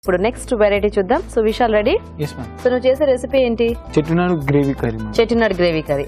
ఇప్పుడు next variety చూద్దాం. So Vishal ready? yes ma'am. So నువ్వు చేసే రెసిపీ ఏంటి? Chettinad gravy curry ma'am. Chettinad gravy curry.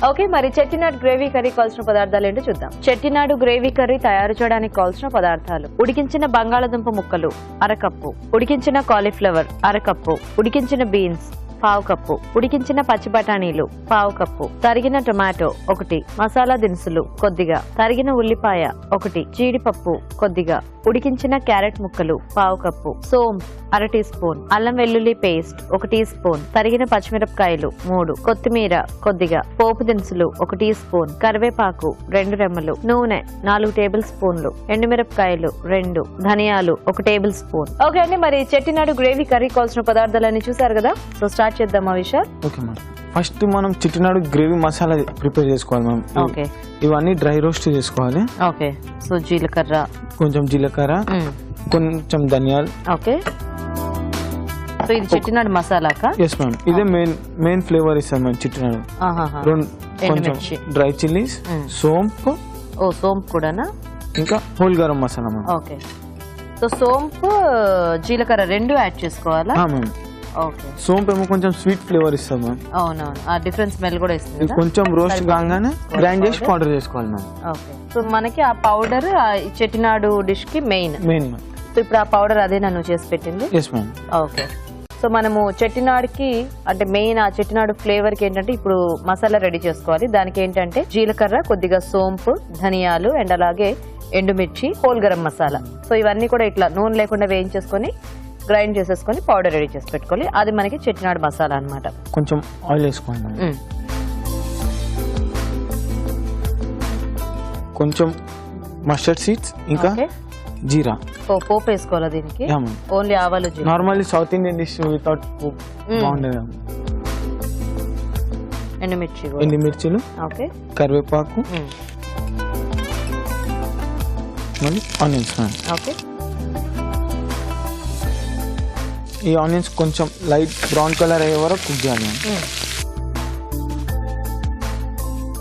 Okay మరి చెట్టినాడు గ్రేవీ కర్రీ కావాల్సిన పదార్థాలు ఏంటో చూద్దాం. చెట్టినాడు గ్రేవీ కర్రీ తయారు చేయడానికి కావాల్సిన పదార్థాలు: ఉడికించిన బంగాళాదుంప ముక్కలు అరకప్పు, ఉడికించిన కాలీఫ్లవర్ అరకప్పు, ఉడికించిన బీన్స్ పావు కప్పు, ఉడికించిన పచ్చి బఠానీలు పావు కప్పు, తరిగిన టొమాటో 1, మసాలా దినుసులు కొద్దిగా, తరిగిన ఉల్లిపాయ 1, జీడిపప్పు కొద్దిగా, ఉడికించిన క్యారెట్ ముక్కలు పావు కప్పు, సోంపు 1/2 టీ స్పూన్, అల్లం వెల్లుల్లి పేస్ట్ 1 టీ స్పూన్, తరిగిన పచ్చిమిరపకాయలు 3, కొత్తిమీర కొద్దిగా, పోపు దినుసులు 1 టీ స్పూన్, కరివేపాకు 2 రెమ్మలు, నూనె 4 టేబుల్ స్పూన్లు, ఎండుమిరపకాయలు 2, ధనియాలు 1 టేబుల్ స్పూన్. ఓకే అండి, మరి చెట్టినాడు గ్రేవీ కర్రీ కావాల్సిన పదార్థాలన్నీ చూసారు కదా. సో స్టార్ట్ చేద్దామా విశాల్? Okay madam. ఫస్ట్ మనం చెట్టినాడు గ్రేవీ మసాలా ప్రిపేర్ చేసుకోవాలి మ్యామ్. ఓకే, ఇవన్నీ డ్రై రోస్ట్ చేసుకోవాలి. ఓకే, సో జీలకర్ర, కొంచెం జీలకర్ర, కొంచెం ధనియాలు. ఓకే, సో ఇది చెట్టినాడు మసాలాకా? ఎస్ మ్యామ్, ఇదే మెయిన్ ఫ్లేవర్ ఇస్తుంది మ్యామ్ చెట్టినాడు. కొంచెం డ్రై చిల్లీస్, సోంపు. ఓ సోంపు కూడానా? ఇంకా whole garam masala ma'am. Okay, so సోంపు జీలకర్ర 2 యాడ్ చేసుకోవాలా? మ్యామ్. ఓకే, సోంపు ఏమో కొంచెం స్వీట్ ఫ్లేవర్ ఇస్తుంది మ్యామ్. అవునవును, ఆ డిఫరెంట్ స్మెల్ కూడా ఇస్తుంది. కొంచెం రోస్ట్ కాగానే గ్రైండ్ చేసి పౌడర్ చేసుకోవాలి మ్యామ్. ఓకే, సో మనకి ఆ పౌడర్ చెట్టినాడు డిష్ కి మెయిన్ మ్యామ్. సో ఇప్పుడు ఆ పౌడర్ అదే నన్ను చేసి పెట్టింది. Yes ma'am. ఓకే, సో మనము చెట్టినాడుకి అంటే మెయిన్ ఆ చెట్టినాడు ఫ్లేవర్ కి ఏంటంటే ఇప్పుడు మసాలా రెడీ చేసుకోవాలి. దానికి ఏంటంటే జీలకర్ర, కొద్దిగా సోంపు, ధనియాలు అండ్ అలాగే ఎండుమిర్చి, హోల్ గరం మసాలా. సో ఇవన్నీ కూడా ఇట్లా నూనె లేకుండా వేయించేసుకొని గ్రైండ్ చేసేసుకొని పౌడర్ రెడీ చేసి పెట్టుకోవాలి. అది మనకి చెట్టినాడు మసాలా అన్నమాట. కొంచెం ఆయిల్ వేసుకోండి, కొంచెం మస్టర్డ్ సీడ్స్, ఇంకా జీరా. పోపు వేసుకోవాలా దీనికి? ఓన్లీ ఆవాలు జీరా. Normally south Indian dish without పోపు బాగుండేది. ఎండుమిర్చిలు, ఓకే, కరివేపాకు, మళ్ళీ ఆనియన్స్. ఓకే, ఈ ఆనియన్స్ కొంచెం లైట్ బ్రౌన్ కలర్ అయ్యే వరకు కుక్ చేయాలి.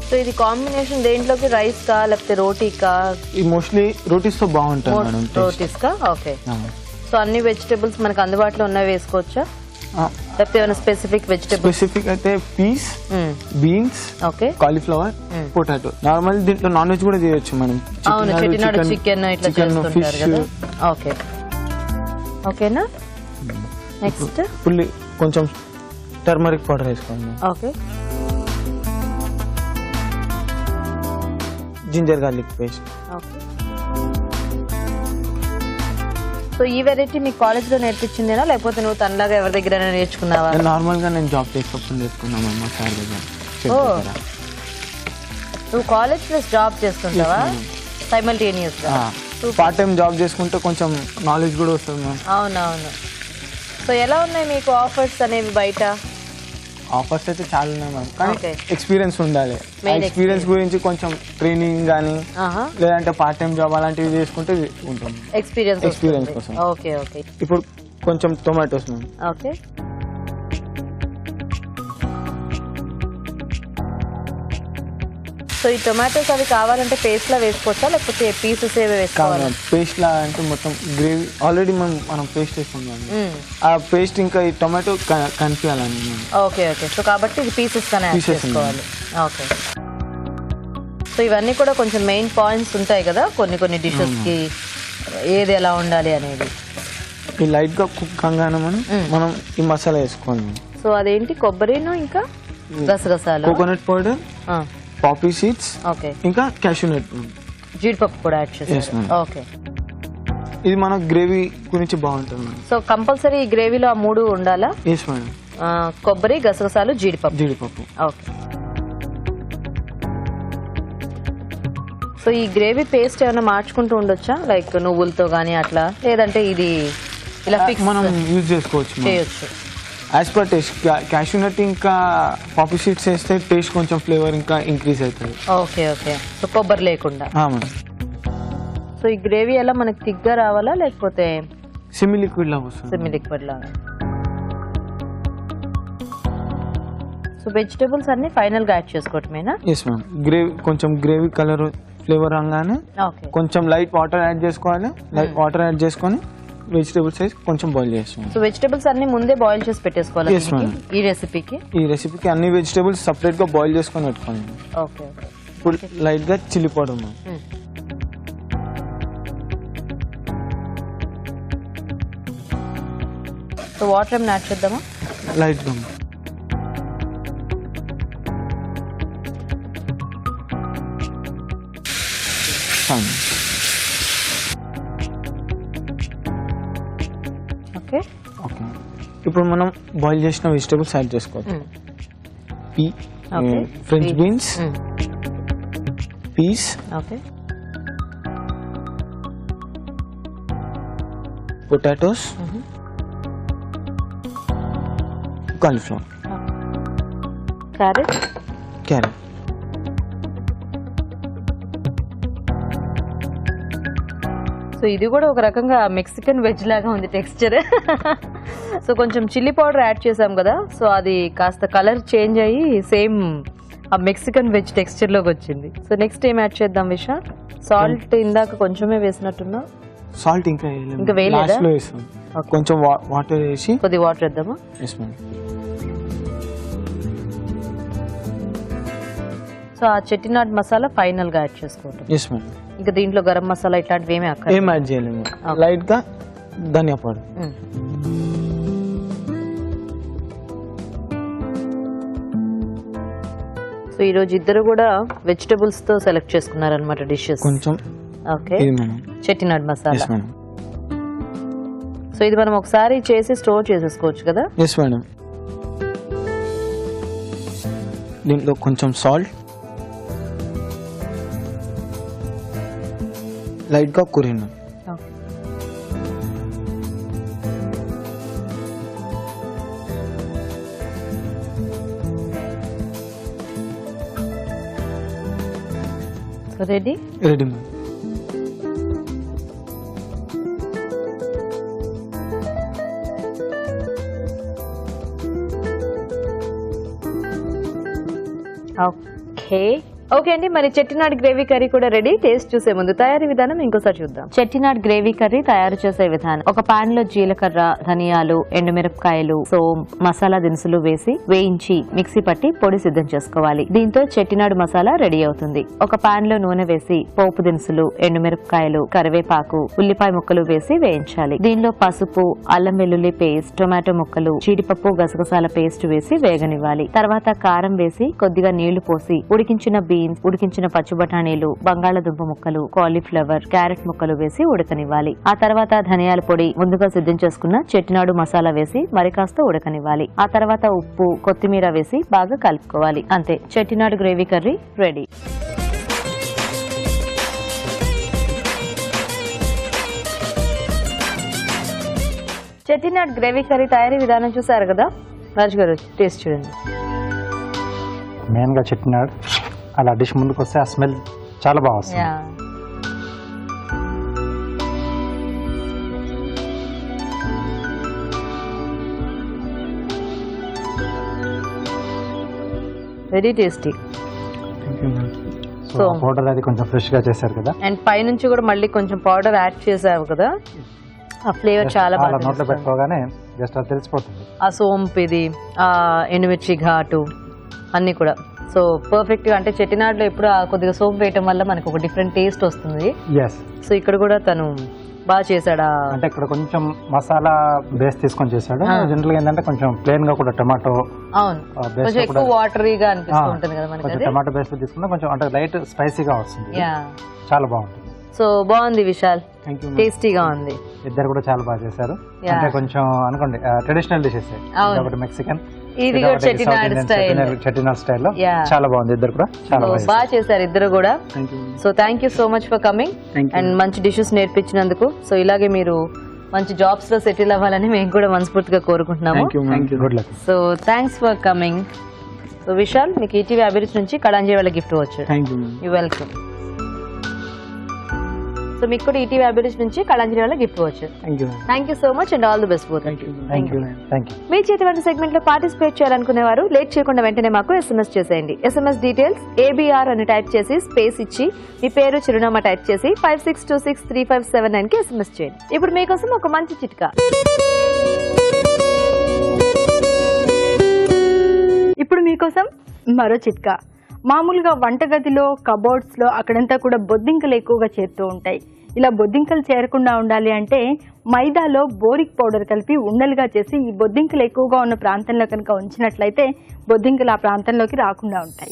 సో ఇది కాంబినేషన్ దేంట్లోకి? రైస్ కా లేకపోతే రోటీకా? ఈ మోస్ట్లీ రోటీస్ తో బాగుంటుంది మేడం. రోటీస్ కా? ఓకే, సో అన్ని వెజిటేబుల్స్ మనకు అందుబాటులో ఉన్నవి వేసుకోవచ్చా లేకపోతే ఏమైనా స్పెసిఫిక్ వెజిటేబుల్? స్పెసిఫిక్ అయితే peas, beans, okay, cauliflower, potato. Normal దీంట్లో నాన్ వెజ్ కూడా చేయొచ్చు మనం. అవును, చెట్టినాడు చికెన్ ఇట్లా చేస్తుంటారు కదా. ఓకే, ఓకేనా. నెక్స్ట్ పుల్లి కొంచెం టర్మరిక్ పౌడర్ వేసుకోండి. Okay, ginger garlic paste. Okay, so ఈ వెరైటీ మీ కాలేజ్ లో నేర్పించిందేనా లేకపోతే నువ్వు తనలాగా ఎవరి దగ్గర నేర్చుకున్నావా? నార్మల్ గా నేను జాబ్ చేసేటప్పుడు నేర్చుకున్నాను మా సార్ దగ్గర. నువ్వు కాలేజ్ ప్లస్ జాబ్ చేస్తుంటావా సైమల్టేనియస్ గా? పార్ట్ టైం జాబ్ చేసుకుంటే కొంచెం నాలెడ్జ్ కూడా వస్తుంది మ్యామ్. అవునవును. సో ఎలా ఉన్నాయి మీకు ఆఫర్స్ అనేవి బయట? ఆఫర్స్ అయితే చాలా ఉన్నాయి మ్యామ్, కానీ ఎక్స్పీరియన్స్ ఉండాలి. ఎక్స్పీరియన్స్ గురించి కొంచెం ట్రైనింగ్ కానీ లేదంటే పార్ట్ టైం జాబ్ అలాంటివి చేసుకుంటే ఉంటుంది ఎక్స్పీరియన్స్ కోసం. ఓకే ఓకే, ఇప్పుడు కొంచెం టొమాటోస్ మ్యామ్. ఓకే, సో ఈ టొమాటోస్ అవి కావాలంటే పేస్ట్ లా వేసుకోవచ్చా లేకపోతే పీసెస్ ఏవి వేసుకోవాలి? పేస్ట్ లా అంటే మొత్తం గ్రేవీ ఆల్రెడీ మనం పేస్ట్ వేసుకున్నాం, ఆ పేస్ట్ ఇంకా ఈ టొమాటో కనిపించాలండి. ఓకే ఓకే, సో కాబట్టి ఇది పీసెస్ గానే యాడ్ చేసుకోవాలి. ఓకే, సో ఇవన్నీ కూడా కొంచెం మెయిన్ పాయింట్స్ ఉంటాయి కదా కొన్ని డిషెస్ కి ఏది ఎలా ఉండాలి అనేది. ఈ లైట్ గా కుక్ కాగానే మనం ఈ మసాలా వేసుకోవాలి. సో అదేంటి? కొబ్బరిను ఇంకా గసగసాలు, coconut powder, poppy seeds, okay, ఇంకా క్యాషూ నట్, జీడిపప్పు కూడా యాడ్ చేస్తాం. ఓకే, ఇది మన గ్రేవీ గురించి బాగుంటుంది. సో కంపల్సరీ ఈ గ్రేవీలో ఆ 3 ఉండాలా? Yes madam. కొబ్బరి, గసగసాలు, జీడిపప్పు. ఓకే, సో ఈ గ్రేవీ పేస్ట్ ఏమైనా మార్చుకుంటూ ఉండొచ్చా లైక్ నువ్వులతో గానీ అట్లా, లేదంటే ఇది ఇలా ఫిక్స్ మనం యూజ్ చేసుకోవచ్చు చేయొచ్చు యాజ్ పర్ టేస్ట్? క్యాషూ నట్ ఇంకా పాపీ సీడ్స్ వేస్తే టేస్ట్ కొంచెం ఫ్లేవర్ ఇంకా ఇంక్రీజ్ అవుతుంది. ఓకే ఓకే, సో కొబ్బరి లేకుండా. సో ఈ గ్రేవీ ఎలా మనకి థిక్గా రావాలా లేకపోతే సెమీ లిక్విడ్ లాగా వస్తుంది? సెమీ లిక్విడ్ లాగా. సో వెజిటేబుల్స్ అన్ని ఫైనల్ గా యాడ్ చేసుకోవటమేనా? Yes ma'am. కొంచెం గ్రేవీ కలర్ ఫ్లేవర్ రాగానే కొంచెం లైట్ వాటర్ యాడ్ చేసుకోవాలి. లైట్ వాటర్ యాడ్ చేసుకొని వెజిటేబుల్స్ అయితే కొంచెం బాయిల్ చేస్తాం. సో వెజిటేబుల్స్ అన్ని ముందే బాయిల్ చేసి పెట్టేసుకోవాలి Yes, madam. ఈ రెసిపీకి. ఈ రెసిపీకి అన్ని వెజిటేబుల్స్ సపరేట్ గా బాయిల్ చేసుకొని పెట్టుకోండి. ఓకే. ఇప్పుడు లైట్ గా chilli powder ma'am. So water ఏమైనా యాడ్ చేద్దామా? లైట్ గా ఓకే. ఓకే. ఇప్పుడు మనం బాయిల్ చేసిన వెజిటేబుల్స్ యాడ్ చేసుకోవచ్చు. Okay. French beans, peas, okay, potatoes, cauliflower, carrot. Carrot. So ఇది కూడా ఒక రకంగా మెక్సికన్ వెజ్ లాగా ఉంది టెక్స్చర్. సో కొంచెం చిల్లీ పౌడర్ యాడ్ చేసాం కదా, సో అది కాస్త కలర్ చేంజ్ అయ్యి సేమ్ ఆ మెక్సికన్ వెజ్ టెక్స్చర్ లోకి వచ్చింది. సో నెక్స్ట్ ఏం యాడ్ చేద్దాం విశాల్? సాల్ట్ ఇందాక కొంచెమే వేసినట్టున్నా. సాల్ట్ ఇంకా వేయలేదా? లాస్ట్ లో వేస్తాం. కొంచెం వాటర్ వేసి కొద్ది వాటర్ వేద్దామా? Yes madam. సో ఆ చెట్టినాడ్ మసాలా ఫైనల్ గా యాడ్ చేసుకోవటం. Yes madam. ఇంకా దీంట్లో గరం మసాలా ఇట్లాంటివి ఏమీ అక్కడ ఏం యాడ్ చేయలేము. లైట్ గా ధనియా పౌడర్. సో ఈ రోజు ఇద్దరు కూడా వెజిటబుల్స్ తో సెలెక్ట్ చేసుకున్నారనమాట డిషెస్. కొంచెం ఓకే. ఇది madam. Chettinad masala. Yes madam. So ఇది మనం ఒకసారి చేసి స్టోర్ చేసేసుకోవచ్చు కదా? Yes madam. దీంట్లో కొంచెం సాల్ట్, లైట్ గా కురిన, ready. Ready ma'am. Okay. Okay అండి, మరి చెట్టినాడ్ గ్రేవీ కర్రీ కూడా రెడీ. టేస్ట్ చూసే ముందు తయారీ విధానం ఇంకోసారి చూద్దాం. చెట్టినాడ్ గ్రేవీ కర్రీ తయారు చేసే విధానం: ఒక పాన్ లో జీలకర్ర, ధనియాలు, ఎండుమిరపకాయలు, సోం, మసాలా దినుసులు వేసి వేయించి మిక్సీ పట్టి పొడి సిద్ధం చేసుకోవాలి. దీంతో చెట్టినాడు మసాలా రెడీ అవుతుంది. ఒక పాన్ లో నూనె వేసి పోపు దినుసులు, ఎండుమిరపకాయలు, కరివేపాకు, ఉల్లిపాయ ముక్కలు వేసి వేయించాలి. దీనిలో పసుపు, అల్లం వెల్లుల్లి పేస్ట్, టొమాటో ముక్కలు, జీడిపప్పు, గసగసాల పేస్ట్ వేసి వేగనివ్వాలి. తర్వాత కారం వేసి కొద్దిగా నీళ్లు పోసి ఉడికించిన బీన్స్, ఉడికించిన పచ్చి బఠానీలు, బంగాళదుంప ముక్కలు, కాలీఫ్లవర్, క్యారెట్ ముక్కలు వేసి ఉడకనివ్వాలి. ఆ తర్వాత ధనియాల పొడి, ముందుగా సిద్ధం చేసుకున్న చెట్టినాడు మసాలా వేసి మరి కాస్త ఉడకనివ్వాలి. ఆ తర్వాత ఉప్పు, కొత్తిమీర వేసి బాగా కలుపుకోవాలి. అంతే, Chettinad gravy curry ready. Chettinad gravy curry తయారీ విధానం చూసారు కదా? రాజు గారు టేస్ట్ చూడండి. మెయిన్గా చెట్టినాడు అలా డిష్ ముందుకు వస్తే ఆ స్మెల్ చాలా బాగా వస్తుంది. Very tasty. సో పౌడర్ అది కొంచెం ఫ్రెష్ గా చేశారు కదా, అండ్ పైనుంచి కూడా మళ్ళీ కొంచెం పౌడర్ యాడ్ చేసావు కదా, ఆ ఫ్లేవర్ చాలా బాగా నోట్లో పెట్టుకోగానే జస్ట్ అది తెలిసిపోతుంది. ఆ సోంపు, ఇది ఆ ఎండుమిర్చి ఘాటు అన్ని కూడా. సో పర్ఫెక్ట్ గా, అంటే చెట్టినాడులో ఎప్పుడు కొద్దిగా సోంపు వేయటం వల్ల మనకు ఒక డిఫరెంట్ టేస్ట్ వస్తుంది. సో ఇక్కడ కూడా తను బాగా చేశాడా? అంటే ఇక్కడ కొంచెం మసాలా బేస్ తీసుకొని చేశాడు. జనరల్ గా ఏంటంటే కొంచెం ప్లేన్ గా కూడా టమాటో, అవును, కొంచెం ఎక్కువ వాటరీగా అనిపిస్తూ ఉంటుంది కదా మనకి. కొంచెం టమాటో బేస్ లో తీసుకున్నా కొంచెం అంటే లైట్ స్పైసీగా వస్తుంది. చాలా బాగుంటుంది. సో బాగుంది విశాల్, టేస్టీగా ఉంది. ఇద్దరు కూడా చాలా బాగా చేశారు. అంటే కొంచెం అనుకోండి ట్రెడిషనల్ డిషెస్, ఒకటి మెక్సికన్, ఇది కూడా చెట్టినాడ్ స్టైల్. చెట్టినాడ్ స్టైల్ లో చాలా బాగుంది. ఇద్దరు కూడా చాలా బాగా చేశారు ఇద్దరు కూడా. So thank you so much for coming and మంచి డిషెస్ నేర్పించినందుకు. సో ఇలాగే మీరు మంచి జాబ్స్ లో సెటిల్ అవ్వాలని మేము కూడా మనస్ఫూర్తిగా కోరుకుంటున్నాము. So thanks for coming. So Vishal, మీకు ఈటీవీ అభిరుచి నుంచి కళాంజలి వాళ్ళ గిఫ్ట్ వచ్చాడు. You welcome. సో మీకు కూడా ఈటీవీ అభిరుచి నుంచి కళాంజలి వల్ల గిఫ్ట్ వచ్చు. Thank you so much and all the best both. Thank you. మీ చేతి వంట సెగ్మెంట్ లో పార్టిసిపేట్ చేయాలనుకునేవారు లేట్ చేయకుండా వెంటనే మాకు SMS చేసేయండి. SMS డీటెయిల్స్ ABR అని టైప్ చేసి స్పేస్ ఇచ్చి మీ పేరు చిరునామా టైప్ చేసి 56263579 కి SMS చేయండి. ఇప్పుడు మీకోసం ఒక మంచి చిట్కా. ఇప్పుడు మీకోసం మరో చిట్కా. మామూలుగా వంటగదిలో కబోర్డ్స్ లో అక్కడంతా కూడా బొద్దింకలు ఎక్కువగా చేరుతూ ఉంటాయి. ఇలా బొద్దింకలు చేరకుండా ఉండాలి అంటే మైదాలో బోరిక్ పౌడర్ కలిపి ఉండలుగా చేసి ఈ బొద్దింకలు ఎక్కువగా ఉన్న ప్రాంతంలో కనుక ఉంచినట్లయితే బొద్దింకలు ఆ ప్రాంతంలోకి రాకుండా ఉంటాయి.